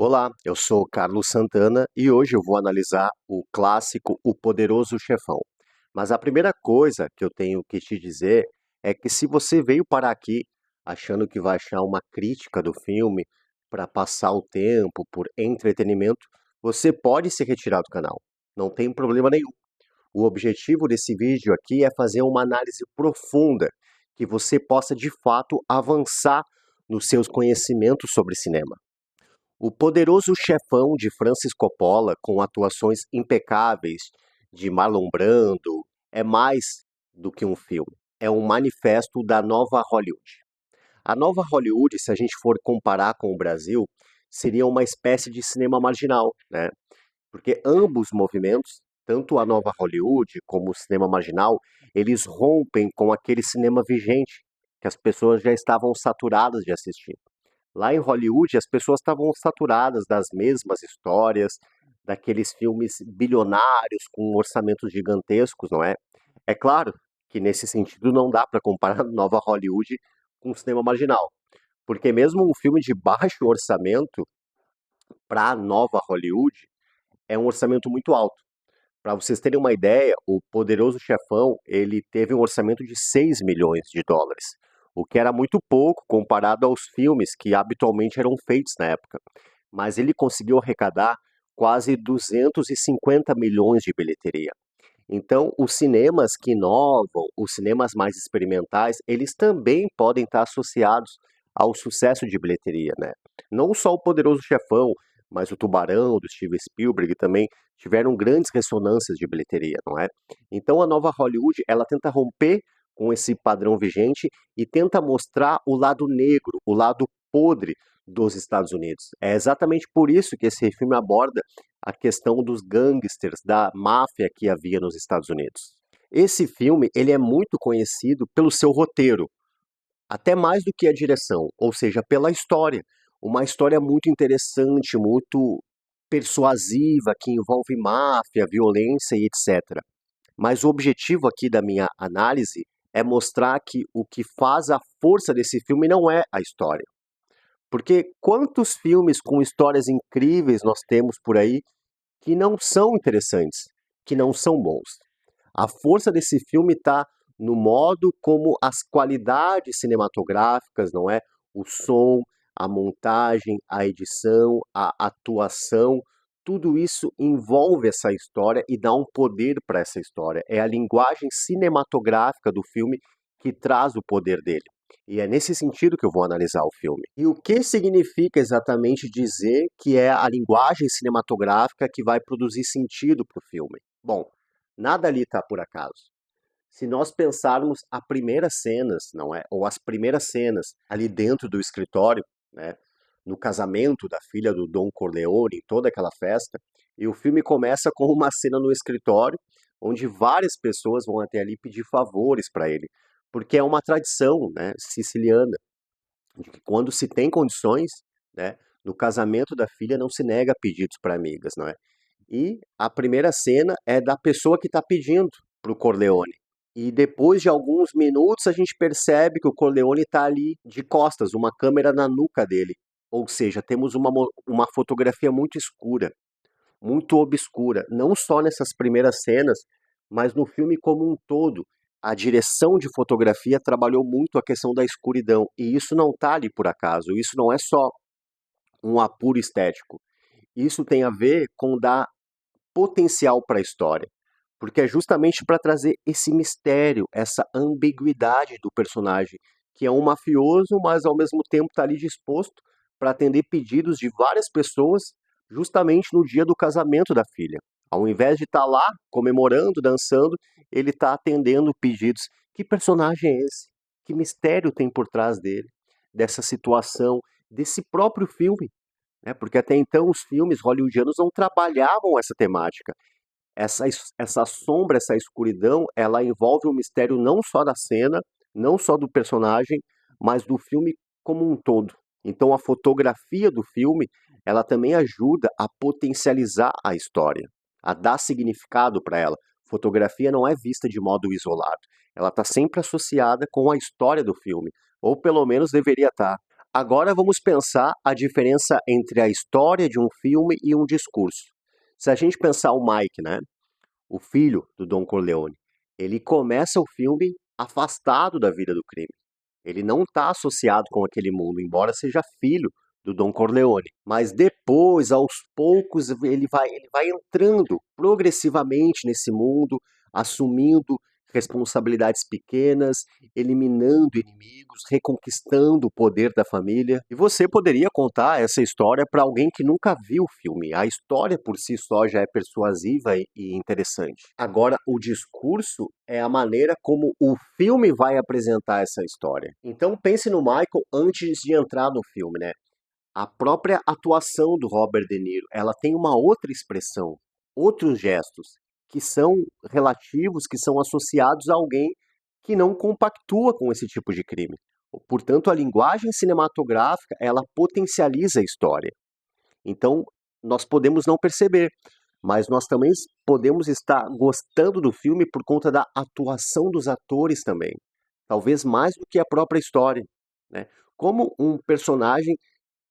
Olá, eu sou Carlos Santana e hoje eu vou analisar o clássico O Poderoso Chefão. Mas a primeira coisa que eu tenho que te dizer é que se você veio parar aqui achando que vai achar uma crítica do filme para passar o tempo por entretenimento, você pode se retirar do canal. Não tem problema nenhum. O objetivo desse vídeo aqui é fazer uma análise profunda que você possa de fato avançar nos seus conhecimentos sobre cinema. O Poderoso Chefão de Francis Coppola, com atuações impecáveis de Marlon Brando, é mais do que um filme. É um manifesto da nova Hollywood. A nova Hollywood, se a gente for comparar com o Brasil, seria uma espécie de cinema marginal, né? Porque ambos movimentos, tanto a nova Hollywood como o cinema marginal, eles rompem com aquele cinema vigente que as pessoas já estavam saturadas de assistir. Lá em Hollywood, as pessoas estavam saturadas das mesmas histórias, daqueles filmes bilionários com orçamentos gigantescos, não é? É claro que nesse sentido não dá para comparar Nova Hollywood com o cinema marginal, porque mesmo um filme de baixo orçamento para Nova Hollywood é um orçamento muito alto. Para vocês terem uma ideia, o Poderoso Chefão, ele teve um orçamento de 6 milhões de dólares, o que era muito pouco comparado aos filmes que habitualmente eram feitos na época. Mas ele conseguiu arrecadar quase 250 milhões de bilheteria. Então, os cinemas que inovam, os cinemas mais experimentais, eles também podem estar associados ao sucesso de bilheteria, né? Não só o Poderoso Chefão, mas o Tubarão, do Steven Spielberg, também tiveram grandes ressonâncias de bilheteria, não é? Então, a nova Hollywood, ela tenta romper com esse padrão vigente e tenta mostrar o lado negro, o lado podre dos Estados Unidos. É exatamente por isso que esse filme aborda a questão dos gangsters, da máfia que havia nos Estados Unidos. Esse filme, ele é muito conhecido pelo seu roteiro, até mais do que a direção, ou seja, pela história. Uma história muito interessante, muito persuasiva, que envolve máfia, violência e etc. Mas o objetivo aqui da minha análise é mostrar que o que faz a força desse filme não é a história. Porque quantos filmes com histórias incríveis nós temos por aí que não são interessantes, que não são bons. A força desse filme está no modo como as qualidades cinematográficas, não é? O som, a montagem, a edição, a atuação, tudo isso envolve essa história e dá um poder para essa história. É a linguagem cinematográfica do filme que traz o poder dele. E é nesse sentido que eu vou analisar o filme. E o que significa exatamente dizer que é a linguagem cinematográfica que vai produzir sentido para o filme? Bom, nada ali está por acaso. Se nós pensarmos as primeiras cenas, não é? Ou as primeiras cenas ali dentro do escritório, né? No casamento da filha do Don Corleone, em toda aquela festa, e o filme começa com uma cena no escritório, onde várias pessoas vão até ali pedir favores para ele, porque é uma tradição, né, siciliana, de que quando se tem condições, né, no casamento da filha não se nega pedidos para amigas, não é? E a primeira cena é da pessoa que está pedindo para o Corleone. E depois de alguns minutos a gente percebe que o Corleone está ali de costas, uma câmera na nuca dele. Ou seja, temos uma fotografia muito escura, muito obscura, não só nessas primeiras cenas, mas no filme como um todo. A direção de fotografia trabalhou muito a questão da escuridão, e isso não está ali por acaso, isso não é só um apuro estético. Isso tem a ver com dar potencial para a história, porque é justamente para trazer esse mistério, essa ambiguidade do personagem, que é um mafioso, mas ao mesmo tempo está ali disposto para atender pedidos de várias pessoas, justamente no dia do casamento da filha. Ao invés de estar lá comemorando, dançando, ele está atendendo pedidos. Que personagem é esse? Que mistério tem por trás dele, dessa situação, desse próprio filme? Né? Porque até então os filmes hollywoodianos não trabalhavam essa temática. Essa sombra, essa escuridão, ela envolve o mistério não só da cena, não só do personagem, mas do filme como um todo. Então a fotografia do filme, ela também ajuda a potencializar a história, a dar significado para ela. Fotografia não é vista de modo isolado, ela está sempre associada com a história do filme, ou pelo menos deveria estar. Agora vamos pensar a diferença entre a história de um filme e um discurso. Se a gente pensar o Mike, né, o filho do Don Corleone, ele começa o filme afastado da vida do crime. Ele não está associado com aquele mundo, embora seja filho do Don Corleone. Mas depois, aos poucos, ele vai entrando progressivamente nesse mundo, assumindo responsabilidades pequenas, eliminando inimigos, reconquistando o poder da família. E você poderia contar essa história para alguém que nunca viu o filme. A história por si só já é persuasiva e interessante. Agora, o discurso é a maneira como o filme vai apresentar essa história. Então pense no Michael antes de entrar no filme, né? A própria atuação do Robert De Niro, ela tem uma outra expressão, outros gestos, que são relativos, que são associados a alguém que não compactua com esse tipo de crime. Portanto, a linguagem cinematográfica, ela potencializa a história. Então, nós podemos não perceber, mas nós também podemos estar gostando do filme por conta da atuação dos atores também. Talvez mais do que a própria história, né? Como um personagem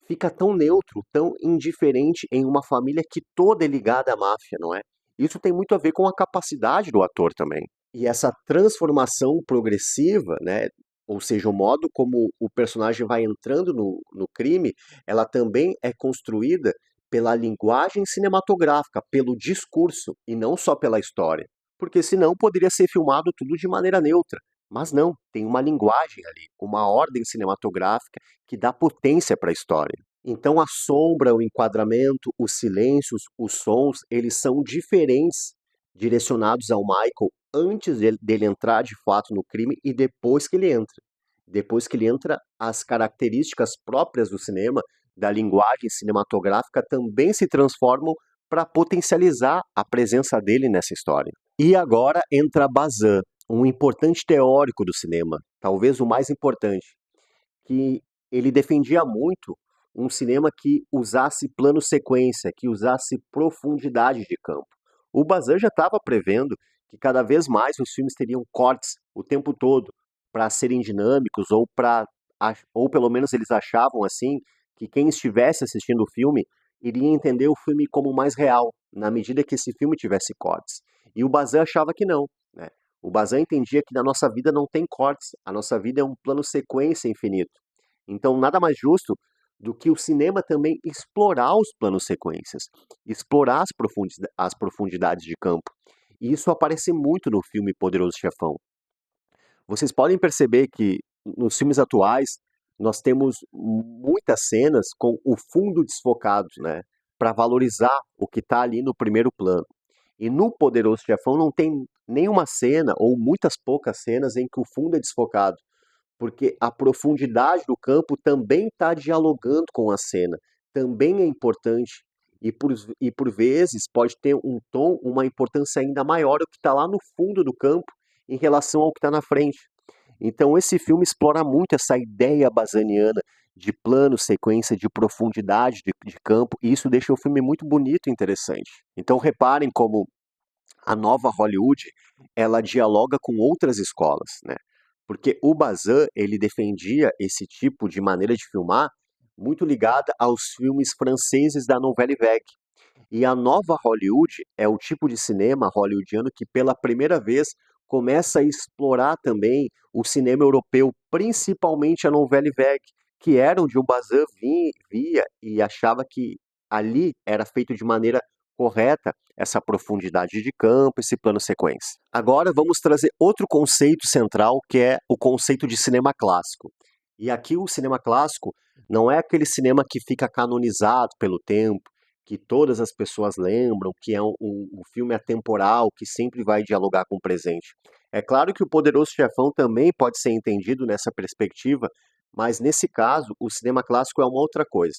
fica tão neutro, tão indiferente em uma família que toda é ligada à máfia, não é? Isso tem muito a ver com a capacidade do ator também. E essa transformação progressiva, né, ou seja, o modo como o personagem vai entrando no crime, ela também é construída pela linguagem cinematográfica, pelo discurso, e não só pela história. Porque senão poderia ser filmado tudo de maneira neutra. Mas não, tem uma linguagem ali, uma ordem cinematográfica que dá potência para a história. Então a sombra, o enquadramento, os silêncios, os sons, eles são diferentes, direcionados ao Michael antes dele entrar de fato no crime e depois que ele entra. Depois que ele entra, as características próprias do cinema, da linguagem cinematográfica, também se transformam para potencializar a presença dele nessa história. E agora entra Bazin, um importante teórico do cinema, talvez o mais importante, que ele defendia muito um cinema que usasse plano sequência, que usasse profundidade de campo. O Bazin já estava prevendo que cada vez mais os filmes teriam cortes o tempo todo para serem dinâmicos ou pelo menos eles achavam assim que quem estivesse assistindo o filme iria entender o filme como mais real, na medida que esse filme tivesse cortes. E o Bazin achava que não, né? O Bazin entendia que na nossa vida não tem cortes, a nossa vida é um plano sequência infinito. Então, nada mais justo do que o cinema também explorar os planos sequências, explorar as profundidades de campo. E isso aparece muito no filme Poderoso Chefão. Vocês podem perceber que nos filmes atuais nós temos muitas cenas com o fundo desfocado, né, para valorizar o que está ali no primeiro plano. E no Poderoso Chefão não tem nenhuma cena ou muitas poucas cenas em que o fundo é desfocado, porque a profundidade do campo também está dialogando com a cena, também é importante e por vezes pode ter um tom, uma importância ainda maior o que está lá no fundo do campo em relação ao que está na frente. Então esse filme explora muito essa ideia basaniana de plano, sequência, de profundidade de campo, e isso deixa o filme muito bonito e interessante. Então reparem como a nova Hollywood, ela dialoga com outras escolas, né? Porque o Bazin, ele defendia esse tipo de maneira de filmar muito ligada aos filmes franceses da Nouvelle Vague. E a nova Hollywood é o tipo de cinema hollywoodiano que pela primeira vez começa a explorar também o cinema europeu, principalmente a Nouvelle Vague, que era onde o Bazin via e achava que ali era feito de maneira correta essa profundidade de campo, esse plano sequência. Agora vamos trazer outro conceito central, que é o conceito de cinema clássico. E aqui o cinema clássico não é aquele cinema que fica canonizado pelo tempo, que todas as pessoas lembram, que é um filme atemporal, que sempre vai dialogar com o presente. É claro que o Poderoso Chefão também pode ser entendido nessa perspectiva, mas nesse caso, o cinema clássico é uma outra coisa.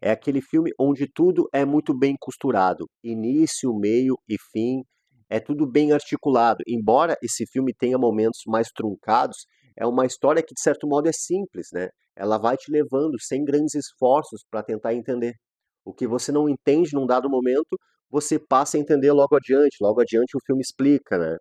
É aquele filme onde tudo é muito bem costurado, início, meio e fim, é tudo bem articulado. Embora esse filme tenha momentos mais truncados, é uma história que de certo modo é simples, né? Ela vai te levando sem grandes esforços para tentar entender. O que você não entende num dado momento, você passa a entender logo adiante o filme explica, né?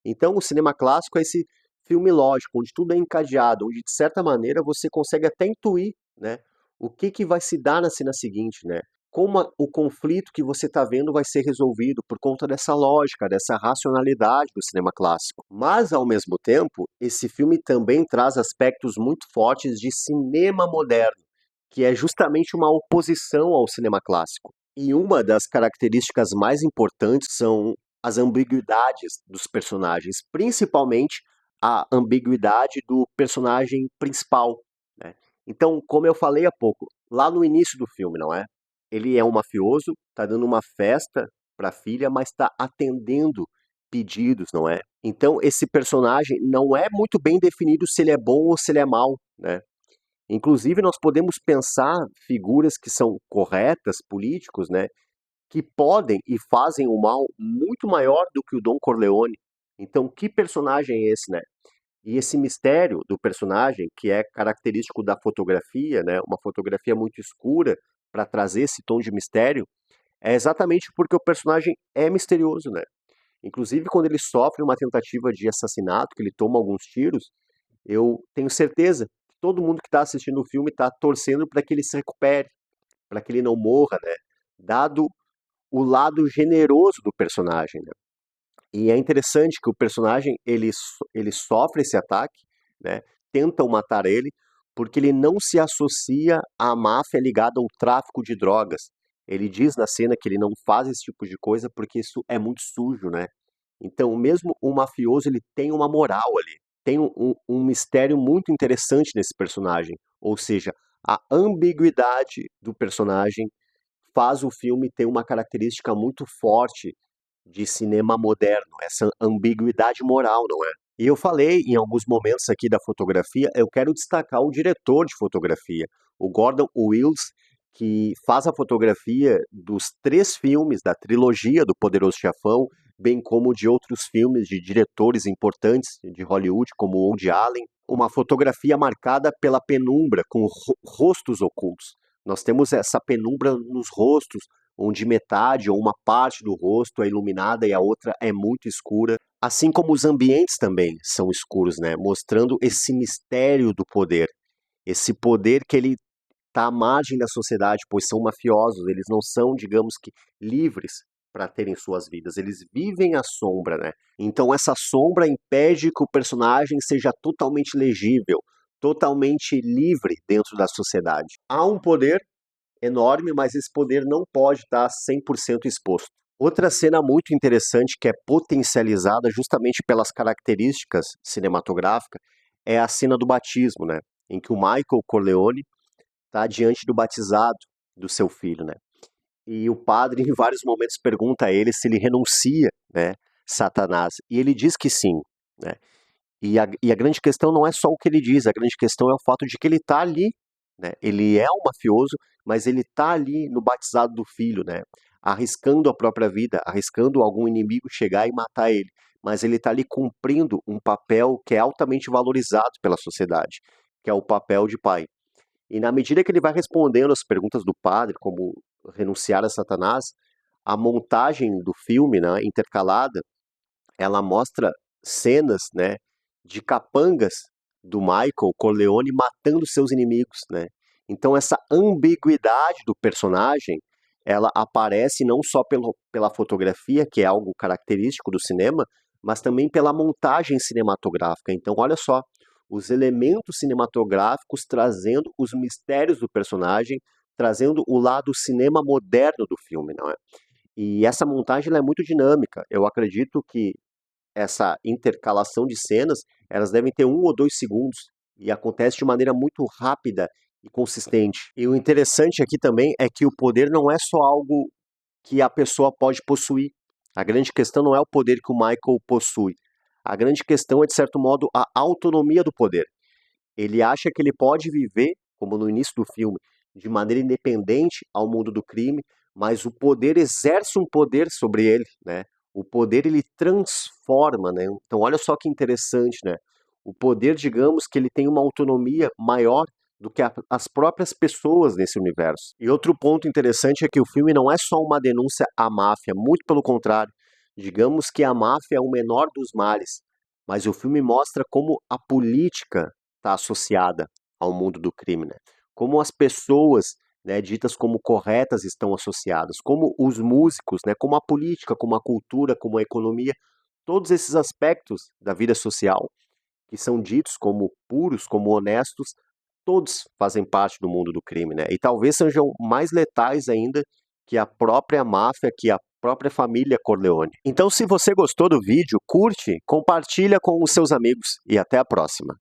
Então o cinema clássico é esse filme lógico, onde tudo é encadeado, onde de certa maneira você consegue até intuir né? O que que vai se dar na cena seguinte, né? Como o conflito que você está vendo vai ser resolvido por conta dessa lógica, dessa racionalidade do cinema clássico. Mas, ao mesmo tempo, esse filme também traz aspectos muito fortes de cinema moderno, que é justamente uma oposição ao cinema clássico. E uma das características mais importantes são as ambiguidades dos personagens, principalmente a ambiguidade do personagem principal, né? Então, como eu falei há pouco, lá no início do filme, não é? Ele é um mafioso, tá dando uma festa para a filha, mas está atendendo pedidos, não é? Então, esse personagem não é muito bem definido se ele é bom ou se ele é mau, né? Inclusive, nós podemos pensar figuras que são corretas, políticos, né? Que podem e fazem um mal muito maior do que o Don Corleone. Então, que personagem é esse, né? E esse mistério do personagem, que é característico da fotografia, né, uma fotografia muito escura para trazer esse tom de mistério, é exatamente porque o personagem é misterioso, né? Inclusive, quando ele sofre uma tentativa de assassinato, que ele toma alguns tiros, eu tenho certeza que todo mundo que está assistindo o filme está torcendo para que ele se recupere, para que ele não morra, né? Dado o lado generoso do personagem, né? E é interessante que o personagem ele sofre esse ataque, né? Tentam matar ele porque ele não se associa à máfia ligada ao tráfico de drogas. Ele diz na cena que ele não faz esse tipo de coisa porque isso é muito sujo, né? Então, mesmo o mafioso ele tem uma moral ali, tem um mistério muito interessante nesse personagem. Ou seja, a ambiguidade do personagem faz o filme ter uma característica muito forte de cinema moderno, essa ambiguidade moral, não é? E eu falei em alguns momentos aqui da fotografia, eu quero destacar o diretor de fotografia, o Gordon Willis, que faz a fotografia dos 3 filmes da trilogia do Poderoso Chefão, bem como de outros filmes de diretores importantes de Hollywood, como Woody Allen. Uma fotografia marcada pela penumbra, com rostos ocultos. Nós temos essa penumbra nos rostos, onde metade ou uma parte do rosto é iluminada e a outra é muito escura. Assim como os ambientes também são escuros, né? Mostrando esse mistério do poder. Esse poder que ele está à margem da sociedade, pois são mafiosos, eles não são, digamos que, livres para terem suas vidas, eles vivem à sombra, né? Então essa sombra impede que o personagem seja totalmente legível, totalmente livre dentro da sociedade. Há um poder enorme, mas esse poder não pode estar 100% exposto. Outra cena muito interessante que é potencializada justamente pelas características cinematográficas é a cena do batismo, né? Em que o Michael Corleone está diante do batizado do seu filho, né? E o padre, em vários momentos, pergunta a ele se ele renuncia, né, Satanás. E ele diz que sim, né? E a grande questão não é só o que ele diz, a grande questão é o fato de que ele está ali, né? Ele é um mafioso, mas ele está ali no batizado do filho, né? Arriscando a própria vida, arriscando algum inimigo chegar e matar ele. Mas ele está ali cumprindo um papel que é altamente valorizado pela sociedade, que é o papel de pai. E na medida que ele vai respondendo as perguntas do padre, como renunciar a Satanás, a montagem do filme, né, intercalada, ela mostra cenas, né, de capangas do Michael Corleone matando seus inimigos, né? Então essa ambiguidade do personagem, ela aparece não só pela fotografia, que é algo característico do cinema, mas também pela montagem cinematográfica. Então olha só, os elementos cinematográficos trazendo os mistérios do personagem, trazendo o lado cinema moderno do filme, não é? E essa montagem ela é muito dinâmica. Eu acredito que essa intercalação de cenas, elas devem ter 1 ou 2 segundos e acontece de maneira muito rápida e consistente. E o interessante aqui também é que o poder não é só algo que a pessoa pode possuir. A grande questão não é o poder que o Michael possui. A grande questão é, de certo modo, a autonomia do poder. Ele acha que ele pode viver, como no início do filme, de maneira independente ao mundo do crime, mas o poder exerce um poder sobre ele, né? O poder ele transforma, né? Então olha só que interessante, né? O poder, digamos que ele tem uma autonomia maior do que as próprias pessoas nesse universo. E outro ponto interessante é que o filme não é só uma denúncia à máfia, muito pelo contrário. Digamos que a máfia é o menor dos males, mas o filme mostra como a política está associada ao mundo do crime, né? como as pessoas, né, ditas como corretas estão associadas, como os músicos, né, como a política, como a cultura, como a economia, todos esses aspectos da vida social que são ditos como puros, como honestos, todos fazem parte do mundo do crime, né? E talvez sejam mais letais ainda que a própria máfia, que a própria família Corleone. Então, se você gostou do vídeo, curte, compartilha com os seus amigos e até a próxima.